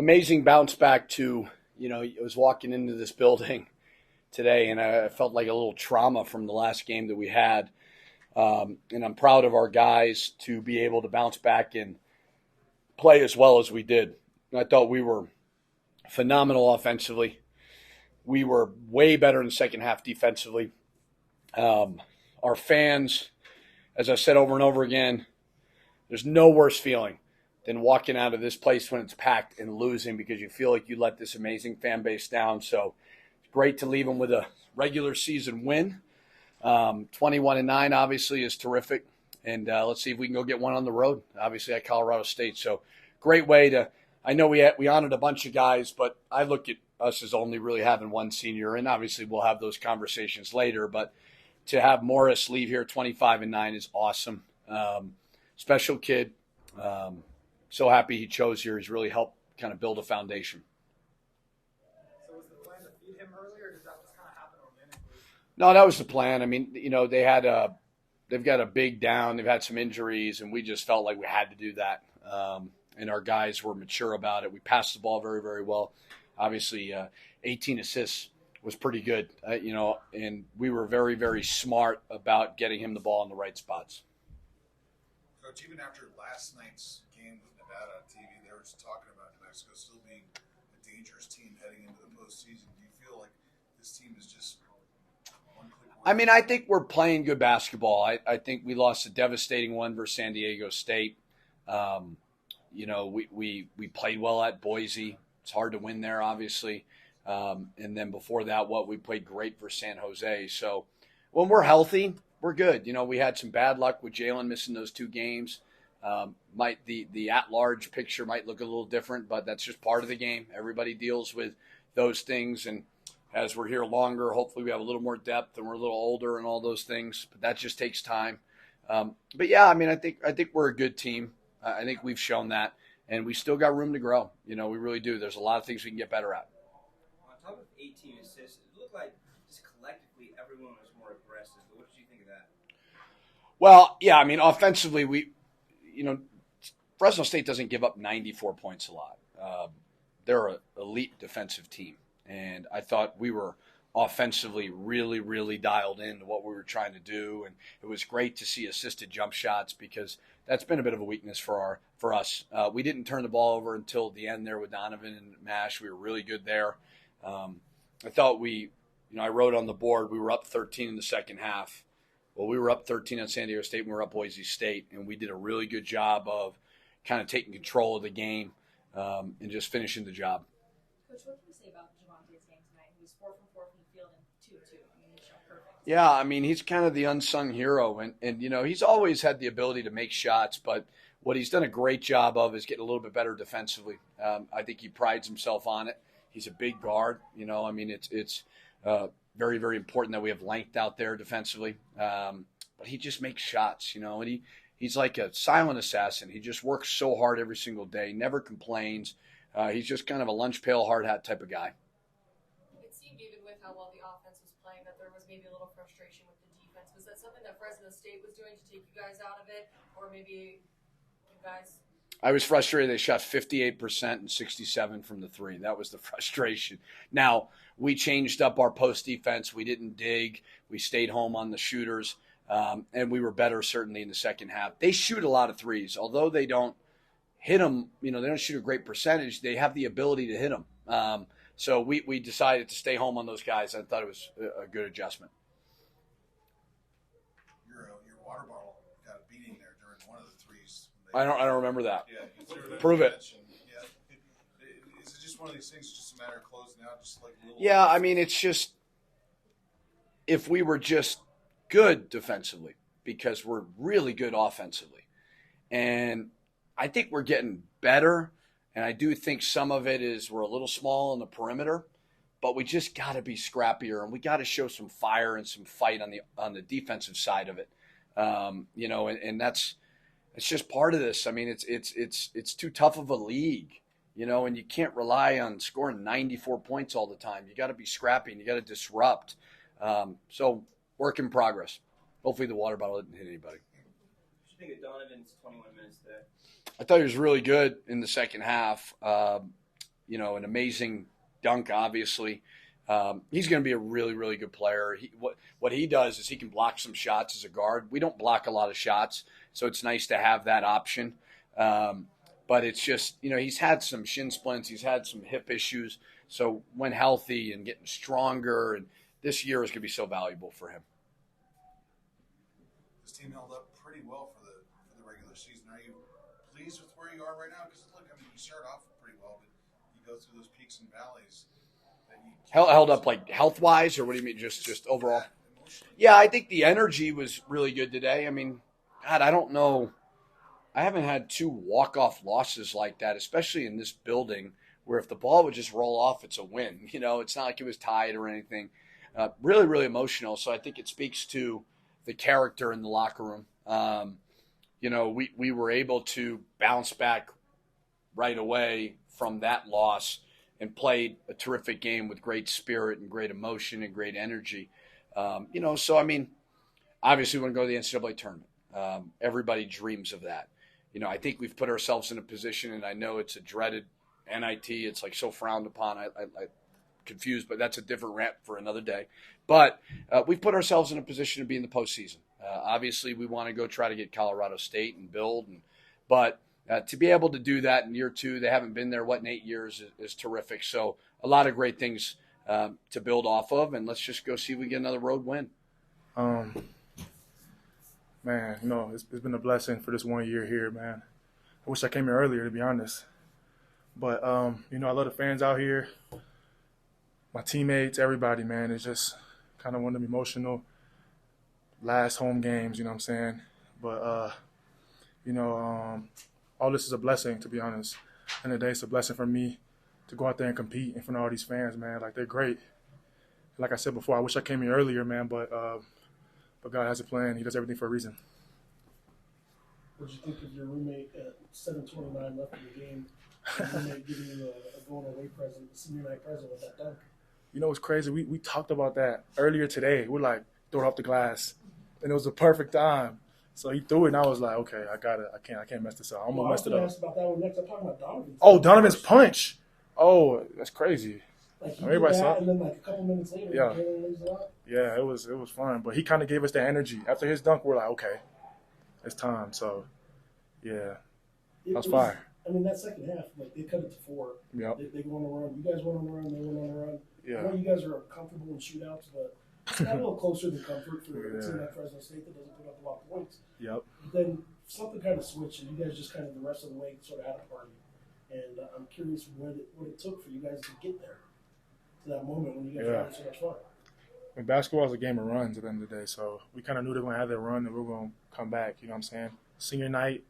Amazing bounce back to, I was walking into this building today and I felt like a little trauma from the last game that we had. And I'm proud of our guys to be able to bounce back and play as well as we did. I thought we were phenomenal offensively. We were way better in the second half defensively. Our fans, as I've said over and over again, there's no worse feeling than walking out of this place when it's packed and losing because you feel like you let this amazing fan base down. So it's great to leave them with a regular season win. 21-9 obviously is terrific. And let's see if we can go get one on the road, obviously at Colorado State. So great way to – I know we honored a bunch of guys, but I look at us as only really having one senior, and obviously we'll have those conversations later. But to have Morris leave here 25-9 is awesome. Special kid. So happy he chose here. He's really helped kind of build a foundation. So was the plan to feed him earlier, or did that just kind of happen organically? No, that was the plan. I mean, they've got a big down. They've had some injuries, and we just felt like we had to do that. And our guys were mature about it. We passed the ball very, very well. Obviously, 18 assists was pretty good, and we were very, very smart about getting him the ball in the right spots. Coach, even after last night's game with Nevada on TV, they were just talking about New Mexico still being a dangerous team heading into the postseason. Do you feel like this team is just one click away? I mean, I think we're playing good basketball. I think we lost a devastating one versus San Diego State. We played well at Boise. It's hard to win there, obviously. And then before that, we played great for San Jose. So when we're healthy, we're good. We had some bad luck with Jalen missing those 2 games. The at-large picture might look a little different, but that's just part of the game. Everybody deals with those things, and as we're here longer, hopefully we have a little more depth and we're a little older and all those things. But that just takes time. But yeah, I mean, I think we're a good team. I think we've shown that, and we still got room to grow. We really do. There's a lot of things we can get better at. On top of 18 assists, it looked like just collectively everyone was more aggressive. What did you think of that? Well, yeah, I mean, offensively, Fresno State doesn't give up 94 points a lot. They're an elite defensive team, and I thought we were offensively really, really dialed into what we were trying to do, and it was great to see assisted jump shots because that's been a bit of a weakness for us. We didn't turn the ball over until the end there with Donovan and Mash. We were really good there. I thought I wrote on the board we were up 13 in the second half. Well, we were up 13 on San Diego State and we were up Boise State, and we did a really good job of kind of taking control of the game and just finishing the job. Coach, what can you say about Javante's game tonight? He was 4 from 4 from the field and 2 of 2. I mean, he shot perfect. Yeah, I mean, he's kind of the unsung hero, and he's always had the ability to make shots, but what he's done a great job of is getting a little bit better defensively. I think he prides himself on it. He's a big guard. I mean, it's very, very important that we have length out there defensively. But he just makes shots, and he's like a silent assassin. He just works so hard every single day, never complains. He's just kind of a lunch pail, hard hat type of guy. It seemed even with how well the offense was playing that there was maybe a little frustration with the defense. Was that something that Fresno State was doing to take you guys out of it, or maybe you guys? I was frustrated. They shot 58% and 67 from the 3. That was the frustration. Now, we changed up our post defense. We didn't dig. We stayed home on the shooters, and we were better certainly in the second half. They shoot a lot of threes. Although they don't hit them, they don't shoot a great percentage, they have the ability to hit them. So we decided to stay home on those guys. I thought it was a good adjustment. Your water bottle got a beating there during one of the threes. I don't remember that. Yeah, you threw it Prove it. Is it just one of these things, just a matter of closing out, just like a little? Yeah, I mean, it's just if we were just good defensively, because we're really good offensively. And I think we're getting better, and I do think some of it is we're a little small on the perimeter, but we just got to be scrappier, and we got to show some fire and some fight on the defensive side of it. And that's it's just part of this. I mean, it's too tough of a league, and you can't rely on scoring 94 points all the time. You got to be scrappy and you got to disrupt. So work in progress. Hopefully the water bottle didn't hit anybody. What do you think of Donovan's 21 minutes today? I thought he was really good in the second half. an amazing dunk, obviously. He's going to be a really, really good player. What he does is he can block some shots as a guard. We don't block a lot of shots, so it's nice to have that option. But it's just, he's had some shin splints. He's had some hip issues. So when healthy and getting stronger, and this year is going to be so valuable for him. This team held up pretty well for the regular season. Are you pleased with where you are right now? Because look, I mean, you start off pretty well, but you go through those peaks and valleys. Held up like health wise, or what do you mean? Just overall? Yeah, I think the energy was really good today. I mean, God, I don't know. I haven't had 2 walk-off losses like that, especially in this building, where if the ball would just roll off, it's a win. It's not like it was tied or anything. Really, really emotional. So I think it speaks to the character in the locker room. We were able to bounce back right away from that loss and played a terrific game with great spirit and great emotion and great energy. So, I mean, obviously we want to go to the NCAA tournament. Everybody dreams of that. I think we've put ourselves in a position, and I know it's a dreaded NIT. It's like so frowned upon. I confused, but that's a different rant for another day. But we've put ourselves in a position to be in the postseason. Obviously, we want to go try to get Colorado State and build. But to be able to do that in year 2, they haven't been there, in 8 years, is terrific. So a lot of great things to build off of, and let's just go see if we get another road win. Man, it's been a blessing for this 1 year here, man. I wish I came here earlier, to be honest. But, I love the fans out here, my teammates, everybody, man. It's just kind of one of them emotional last home games, you know what I'm saying? But, all this is a blessing, to be honest. And the day, it's a blessing for me to go out there and compete in front of all these fans, man. Like, they're great. Like I said before, I wish I came here earlier, man, but God has a plan. He does everything for a reason. What did you think of your roommate at 7:29 left in the game? Your roommate giving you a going away present, a senior night present with that dunk? It's crazy. We talked about that earlier today. We're like, throw it off the glass. And it was the perfect time. So he threw it, and I was like, okay, I got it. I can't mess this up. I'm going to mess it up. I was about that one next. I'm talking about Donovan's. Oh, Donovan's punch. Oh, that's crazy. Like he Everybody did saw that, it. and then like a couple minutes later, Yeah. Jalen lays it up. Yeah, it was fun. But he kind of gave us the energy. After his dunk, we're like, okay, it's time. So, yeah, that was fire. I mean, that second half, like they cut it to 4. Yep. They go on the run. You guys went on the run. They went on the run. Yeah. I know you guys are comfortable in shootouts, but it's got a little closer than comfort for a team like Fresno State that doesn't put up a lot of points. Yep. But then something kind of switched, and you guys just kind of the rest of the way sort of had a party. And I'm curious what it took for you guys to get there, to that moment when you guys were having so much fun. And basketball is a game of runs at the end of the day, so we kind of knew they were going to have their run and we were going to come back, you know what I'm saying? Senior night,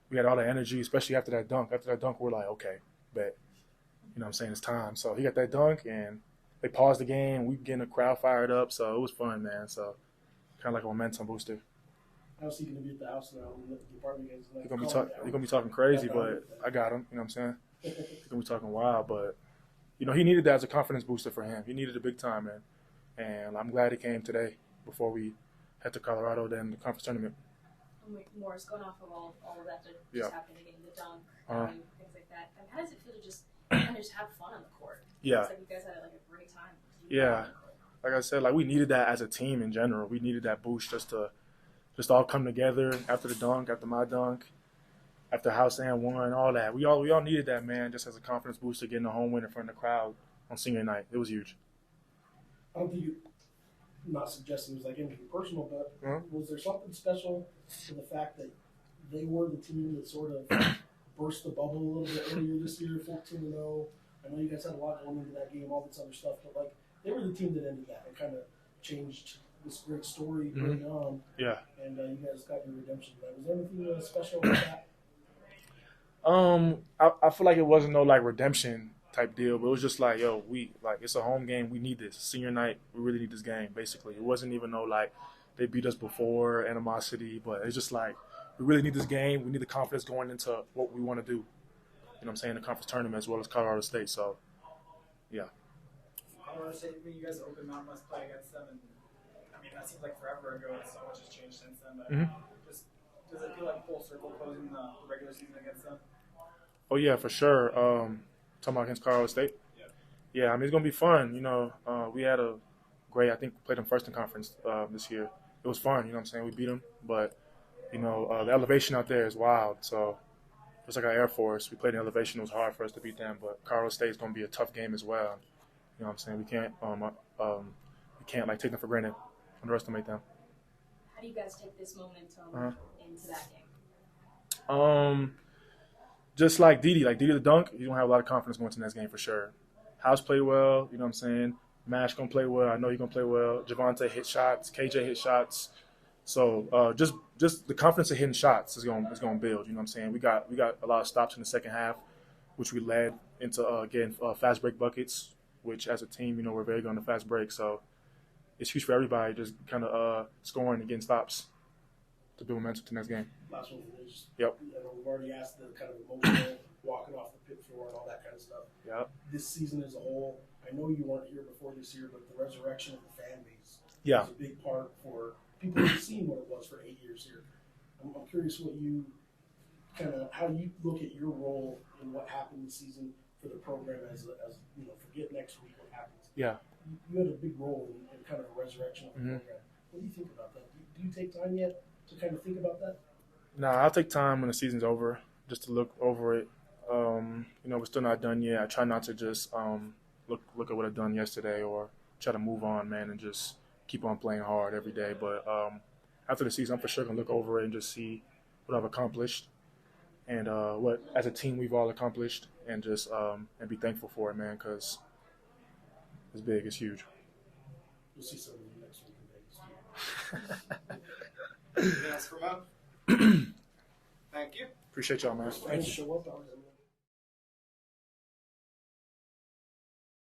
we had all the energy, especially after that dunk. After that dunk, we're like, okay, bet. You know what I'm saying? It's time. So he got that dunk, and they paused the game. We getting the crowd fired up, so it was fun, man. So kind of like a momentum booster. How's he going to be at the house now? The apartment guys He's going to be talking crazy, but I got him, you know what I'm saying? He's going to be talking wild, but, he needed that as a confidence booster for him. He needed it big time, man. And I'm glad he came today before we head to Colorado, then the conference tournament. Morris, going off of all of that that just happened again, the dunk, things like that. How does it feel to just kind of just have fun on the court? Yeah. It's like you guys had like a great time. Yeah. Like I said, we needed that as a team in general. We needed that boost just all come together after the dunk, after my dunk, after House and won, all that. We all needed that, man, just as a confidence booster, getting a home win in front of the crowd on senior night. It was huge. I don't think I'm not suggesting it was like anything personal, but was there something special to the fact that they were the team that sort of burst the bubble a little bit earlier this year, 14-0? I know you guys had a lot going into that game, all this other stuff, but they were the team that ended that and kind of changed this great story early on. Yeah. And you guys got your redemption. Was there anything special about that? I feel like it wasn't no redemption type deal, but it was just it's a home game. We need this senior night. We really need this game. Basically, it wasn't even no they beat us before animosity, but it's just we really need this game. We need the confidence going into what we want to do. You know what I'm saying? The conference tournament as well as Colorado State. So, yeah. Colorado State, you guys open Mountain West play against them, and that seems like forever ago, and so much has changed since then. But just does it feel like full circle closing the regular season against them? Oh yeah, for sure. Talking about against Colorado State? Yeah. Yeah, I mean, it's going to be fun. You know, we had a great, I think, played them first in conference this year. It was fun, you know what I'm saying? We beat them, but, you know, the elevation out there is wild. So it's like our Air Force. We played in elevation. It was hard for us to beat them, but Colorado State is going to be a tough game as well. You know what I'm saying? We can't like take them for granted, underestimate them. How do you guys take this momentum into that game? Just like Didi the dunk, you don't have a lot of confidence going to the next game for sure. House played well, you know what I'm saying? Mash gonna play well. I know he's gonna play well. Javante hit shots. KJ hit shots. So just the confidence of hitting shots is gonna build. You know what I'm saying? We got a lot of stops in the second half, which we led into getting fast break buckets. Which as a team, you know, we're very good on the fast break. So it's huge for everybody. Just kind of scoring and getting stops to build momentum to the next game. Last one for me. Just, Yep. You know, we've already asked the kind of emotional walking off the pit floor and all that kind of stuff. Yep. This season as a whole, I know you weren't here before this year, but the resurrection of the fan base Yeah. is a big part for people who've seen what it was for 8 years here. I'm curious what you how you look at your role in what happened this season for the program as you know, forget next week what happens. Yeah. You had a big role in kind of a resurrection of the program. What do you think about that? Do you take time yet to kind of think about that? No, I'll take time when the season's over just to look over it. You know, we're still not done yet. I try not to just look at what I've done yesterday or try to move on, man, and just keep on playing hard every day. But after the season, I'm for sure going to look over it and just see what I've accomplished and what, as a team, we've all accomplished and just and be thankful for it, man, because it's big. It's huge. We'll see some of you next week in Vegas. Anything else from up? Thank you. Appreciate y'all, man. Friends show up.